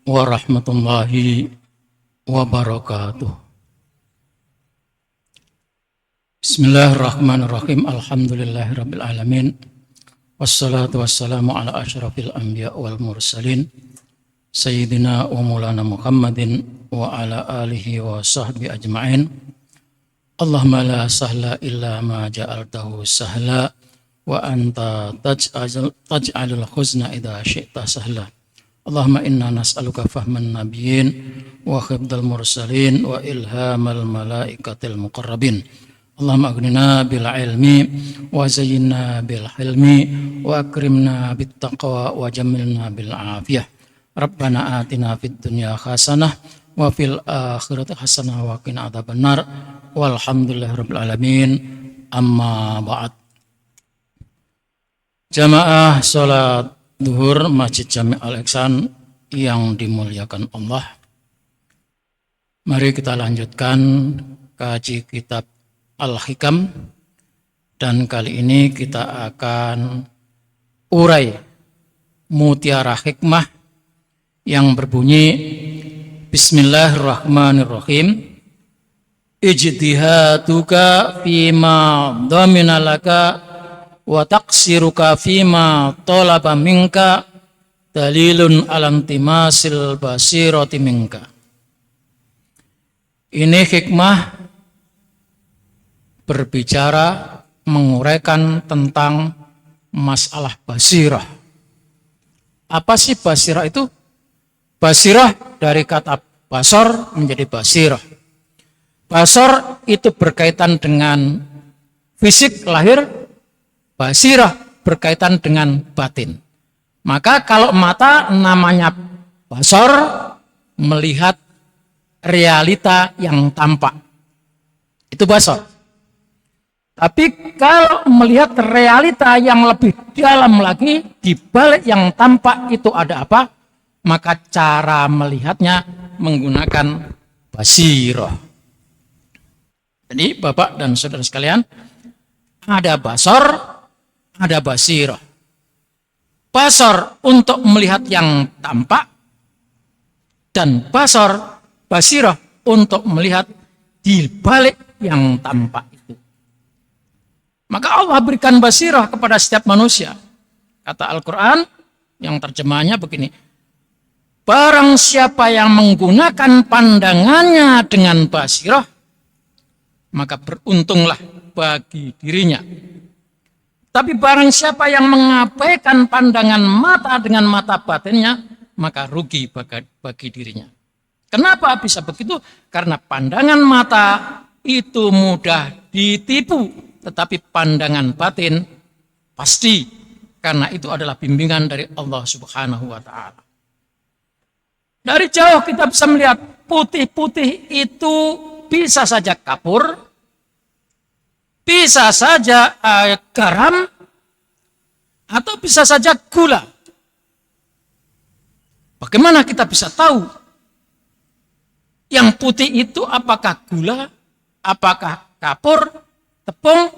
warahmatullahi wabarakatuh. Bismillahirrahmanirrahim. Alhamdulillahirabbil alamin. Wassalatu wassalamu ala asyrafil anbiya wal mursalin sayyidina wa maulana Muhammadin wa ala alihi wa sahbihi ajma'in. Allahumma la sahla illa ma ja'altahu sahla wa anta taj'alul huzna idza syi'ta sahla. Allahumma inna nas'aluka fahman nabiyyin wa khibdal mursalin wa ilhamal malaikatil muqarrabin. Allahumma aghnina bil ilmi wa zayyinna bil hilmi wa akrimna bit taqwa wa jammilna bil afiyah. Rabbana atina fid dunya hasanah wa fil akhirati hasanah wa qina adzabannar. Walhamdulillahirabbil alamin. Amma ba'd. Jamaah salat Duhur Masjid Jami' Al-Ihsan yang dimuliakan Allah. Mari kita lanjutkan kaji kitab Al-Hikam, dan kali ini kita akan urai mutiara hikmah yang berbunyi Bismillahirrahmanirrahim. Ijtihaduka fima dhamina laka wa taqsiruka fima talaba minka dalilun alantimasil basirati minka. Ini hikmah berbicara menguraikan tentang masalah basirah. Apa sih basirah itu? Basirah dari kata basor menjadi basirah. Basor itu berkaitan dengan fisik lahir, basirah berkaitan dengan batin. Maka kalau mata namanya basor, melihat realita yang tampak. Itu basor. Tapi kalau melihat realita yang lebih dalam lagi, di balik yang tampak itu ada apa? Maka cara melihatnya menggunakan basirah. Jadi Bapak dan Saudara sekalian, ada basor, ada basirah. Basor untuk melihat yang tampak, dan basirah untuk melihat di balik yang tampak itu. Maka Allah berikan basirah kepada setiap manusia. Kata Al-Quran yang terjemahannya begini, barang siapa yang menggunakan pandangannya dengan basirah, maka beruntunglah bagi dirinya. Tapi barang siapa yang mengabaikan pandangan mata dengan mata batinnya, maka rugi bagi dirinya. Kenapa bisa begitu? Karena pandangan mata itu mudah ditipu, tetapi pandangan batin pasti, karena itu adalah bimbingan dari Allah Subhanahu wa Ta'ala. Dari jauh kita bisa melihat putih-putih itu bisa saja kapur, bisa saja garam, atau bisa saja gula. Bagaimana kita bisa tahu yang putih itu apakah gula, apakah kapur, tepung,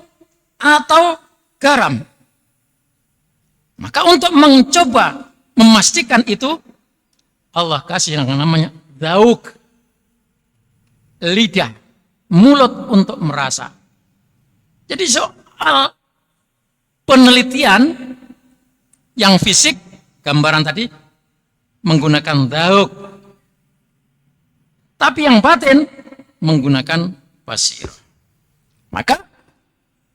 atau garam? Maka untuk mencoba memastikan itu, Allah kasih yang namanya zauk, lidah, mulut untuk merasa. Jadi soal penelitian yang fisik, gambaran tadi menggunakan zauk. Tapi yang batin menggunakan basirah. Maka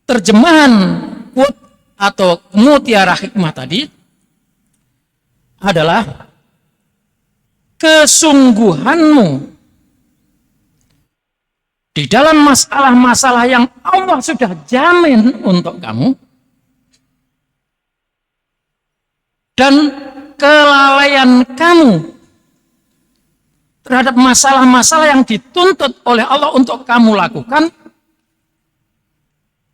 terjemahan quote atau mutiara hikmah tadi adalah kesungguhanmu di dalam masalah-masalah yang Allah sudah jamin untuk kamu, dan kelalaian kamu terhadap masalah-masalah yang dituntut oleh Allah untuk kamu lakukan,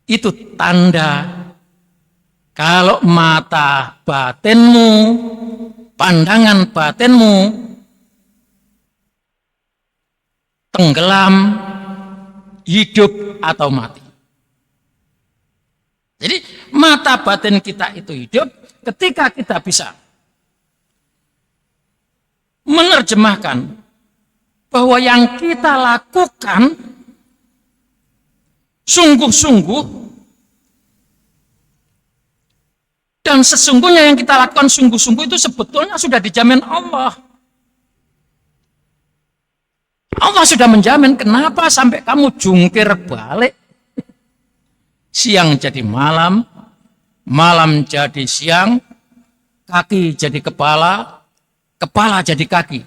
itu tanda kalau mata batinmu, pandangan batinmu tenggelam, hidup atau mati. Jadi mata batin kita itu hidup ketika kita bisa menerjemahkan bahwa yang kita lakukan sungguh-sungguh dan sesungguhnya yang kita lakukan sungguh-sungguh itu sebetulnya sudah dijamin Allah. Allah sudah menjamin, kenapa sampai kamu jungkir balik? Siang jadi malam, malam jadi siang, kaki jadi kepala, kepala jadi kaki.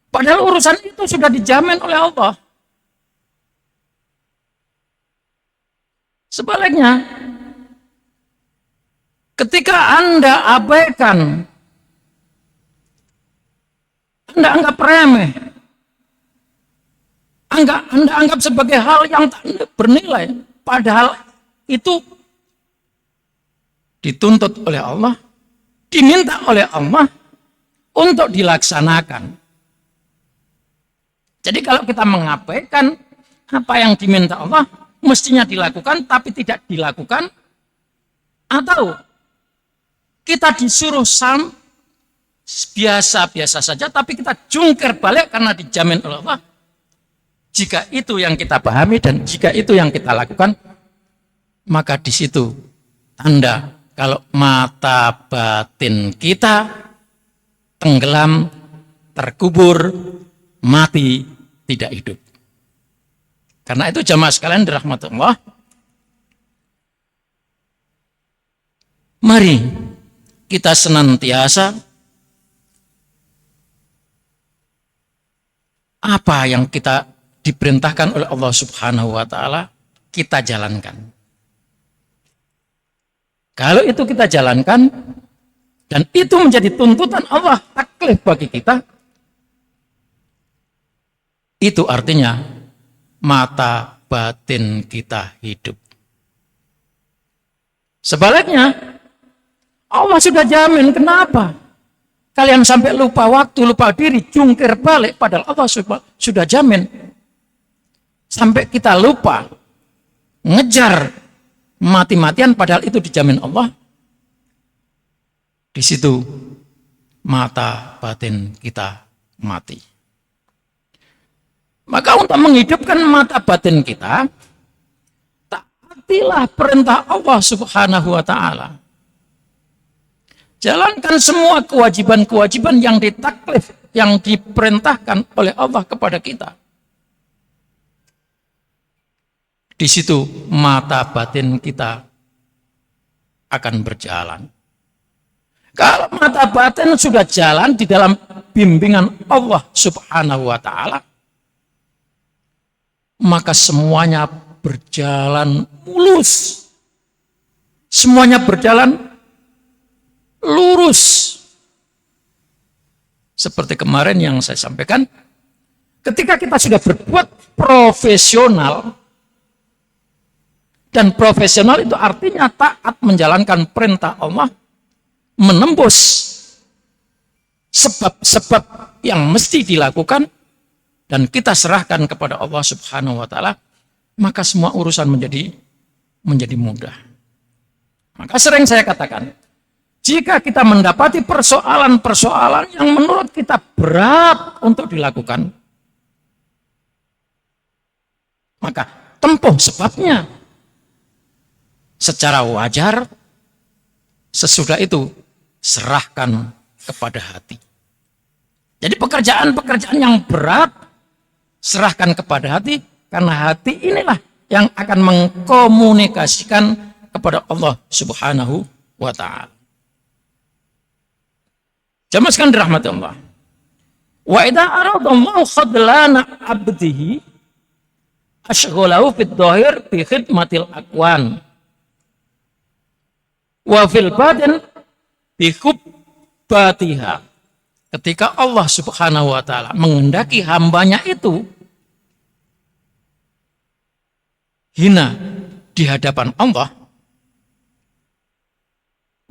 Padahal urusan itu sudah dijamin oleh Allah. Sebaliknya, ketika Anda abaikan, Anda anggap remeh, Anda anggap sebagai hal yang tak bernilai, padahal itu dituntut oleh Allah, diminta oleh Allah untuk dilaksanakan. Jadi kalau kita mengabaikan apa yang diminta Allah, mestinya dilakukan tapi tidak dilakukan, atau kita disuruh biasa-biasa saja tapi kita jungkir balik karena dijamin oleh Allah. Jika itu yang kita pahami dan jika itu yang kita lakukan, maka di situ tanda kalau mata batin kita tenggelam, terkubur, mati, tidak hidup. Karena itu jamaah sekalian dirahmati Allah, mari kita senantiasa apa yang kita diperintahkan oleh Allah Subhanahu wa taala kita jalankan. Kalau itu kita jalankan dan itu menjadi tuntutan Allah, taklif bagi kita, itu artinya mata batin kita hidup. Sebaliknya, Allah sudah jamin. Kenapa kalian sampai lupa waktu, lupa diri, jungkir balik, padahal Allah sudah jamin. Sampai kita lupa ngejar mati-matian padahal itu dijamin Allah. Di situ mata batin kita mati. Maka untuk menghidupkan mata batin kita, taatilah perintah Allah Subhanahu wa taala. Jalankan semua kewajiban-kewajiban yang ditaklif, yang diperintahkan oleh Allah kepada kita. Di situ mata batin kita akan berjalan. Kalau mata batin sudah jalan di dalam bimbingan Allah Subhanahu wa taala, maka semuanya berjalan mulus. Semuanya berjalan lurus. Seperti kemarin yang saya sampaikan, ketika kita sudah berbuat profesional, dan profesional itu artinya taat menjalankan perintah Allah, menembus sebab-sebab yang mesti dilakukan, dan kita serahkan kepada Allah Subhanahu wa taala, maka semua urusan menjadi mudah. Maka sering saya katakan, jika kita mendapati persoalan-persoalan yang menurut kita berat untuk dilakukan, maka tempuh sebabnya secara wajar. Sesudah itu serahkan kepada hati. Jadi pekerjaan-pekerjaan yang berat serahkan kepada hati, karena hati inilah yang akan mengkomunikasikan kepada Allah Subhanahu wa taala. Jamaah sekalian dirahmati Allah. Wa idza aradallahu khadlana 'abdihi ashghalahu fid dhahir bi khidmatil aqwan wa fil batin bi hubbatiha. Ketika Allah Subhanahu wa taala menghendaki hambanya itu hina di hadapan Allah,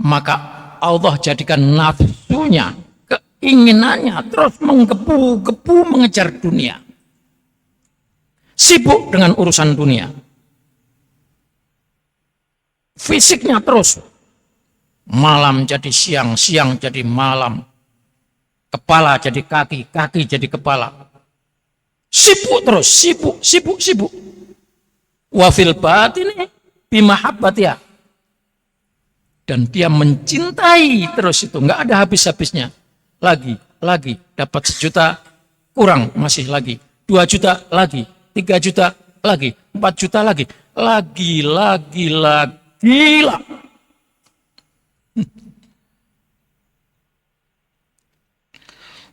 maka Allah jadikan nafsunya, keinginannya terus menggebu-gebu mengejar dunia. Sibuk dengan urusan dunia. Fisiknya terus malam jadi siang, siang jadi malam. kepala jadi kaki, kaki jadi kepala. Sibuk terus, sibuk. Wa fil batini bimahabbatia. Dan dia mencintai terus itu, nggak ada habis-habisnya. Lagi, dapat 1 juta, kurang masih lagi. 2 juta lagi, 3 juta lagi, 4 juta lagi. Lagi.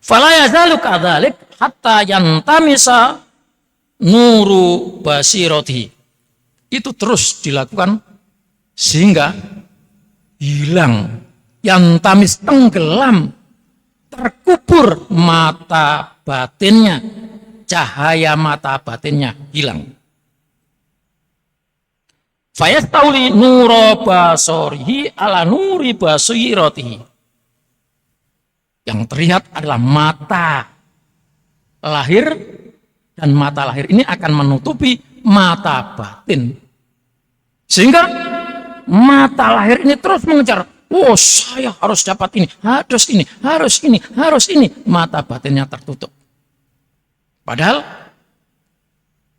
Fala yazalu kadzalik hatta yantamisa nuru basirati. Itu terus dilakukan sehingga hilang, yantamis, tenggelam, terkubur mata batinnya, cahaya mata batinnya hilang. Fayastauli nuro basorihi ala nuri basiratihi. Yang terlihat adalah mata lahir, dan mata lahir ini akan menutupi mata batin. Sehingga mata lahir ini terus mengejar, oh saya harus dapat ini, harus ini. Mata batinnya tertutup. Padahal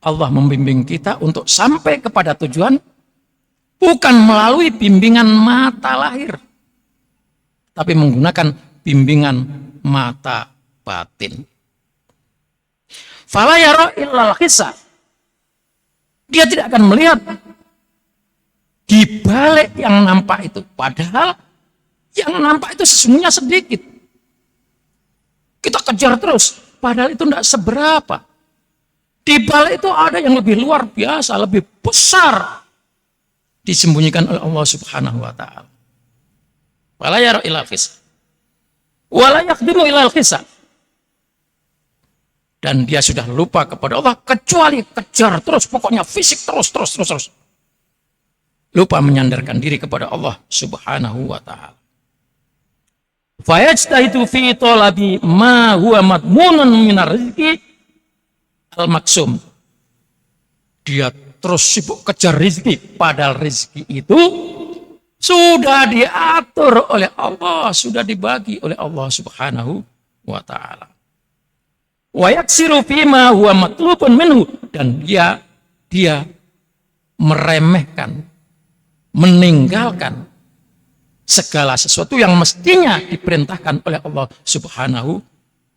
Allah membimbing kita untuk sampai kepada tujuan bukan melalui bimbingan mata lahir, tapi menggunakan bimbingan mata batin. Fala yara illal khisa. Dia tidak akan melihat di balik yang nampak itu. Padahal yang nampak itu sesungguhnya sedikit. Kita kejar terus, padahal itu tidak seberapa. Di balik itu ada yang lebih luar biasa, lebih besar, disembunyikan oleh Allah Subhanahu wa taala. Fala yara illal khisa. Wala yaqdiru ilal khisa. Dan dia sudah lupa kepada Allah, kecuali kejar terus, pokoknya fisik terus. Lupa menyandarkan diri kepada Allah Subhanahu wa taala. Fayajtahidu fi talabi ma huwa madmunun minar rizqi al-maksum. Dia terus sibuk kejar rizki, padahal rizki itu sudah diatur oleh Allah, sudah dibagi oleh Allah Subhanahu wa taala. Wa yaksiru fima huwa matlubun minhu, dan dia meremehkan, meninggalkan segala sesuatu yang mestinya diperintahkan oleh Allah Subhanahu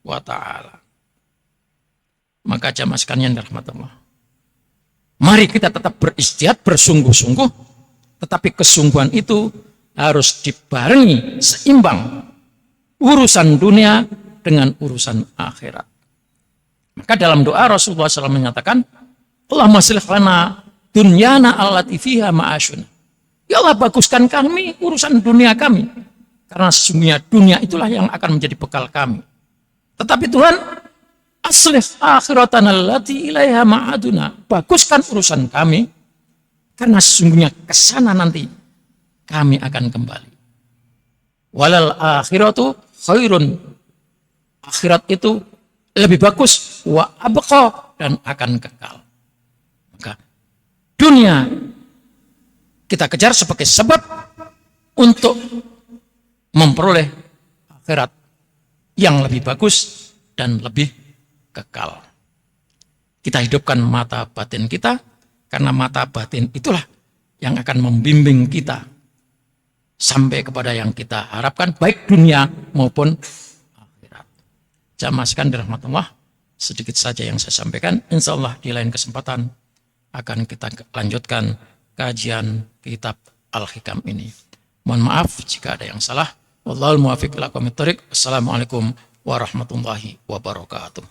wa taala. Maka jamaah sekalian dirahmati Allah, mari kita tetap beristihad, bersungguh-sungguh. Tetapi kesungguhan itu harus dibarengi seimbang urusan dunia dengan urusan akhirat. Maka dalam doa Rasulullah SAW menyatakan, Allahumma aslih lana dunyana allati fiha ma'asyuna. Ya Allah, baguskan kami urusan dunia kami, karena sesungguhnya dunia itulah yang akan menjadi bekal kami. Tetapi Tuhan, aslih akhiratana allati ilaiha ma'aduna. Baguskan urusan kami, karena sesungguhnya ke sana nanti kami akan kembali. Walal akhiratu khairun. Akhirat itu lebih bagus, wa abqa, dan akan kekal. Maka dunia kita kejar sebagai sebab untuk memperoleh akhirat yang lebih bagus dan lebih kekal. Kita hidupkan mata batin kita, karena mata batin itulah yang akan membimbing kita sampai kepada yang kita harapkan, baik dunia maupun akhirat. Jamaah sekalian dirahmati Allah, sedikit saja yang saya sampaikan. Insya Allah di lain kesempatan akan kita lanjutkan kajian kitab Al-Hikam ini. Mohon maaf jika ada yang salah. Wallahul muwaffiq ila aqwamit thoriq. Assalamualaikum warahmatullahi wabarakatuh.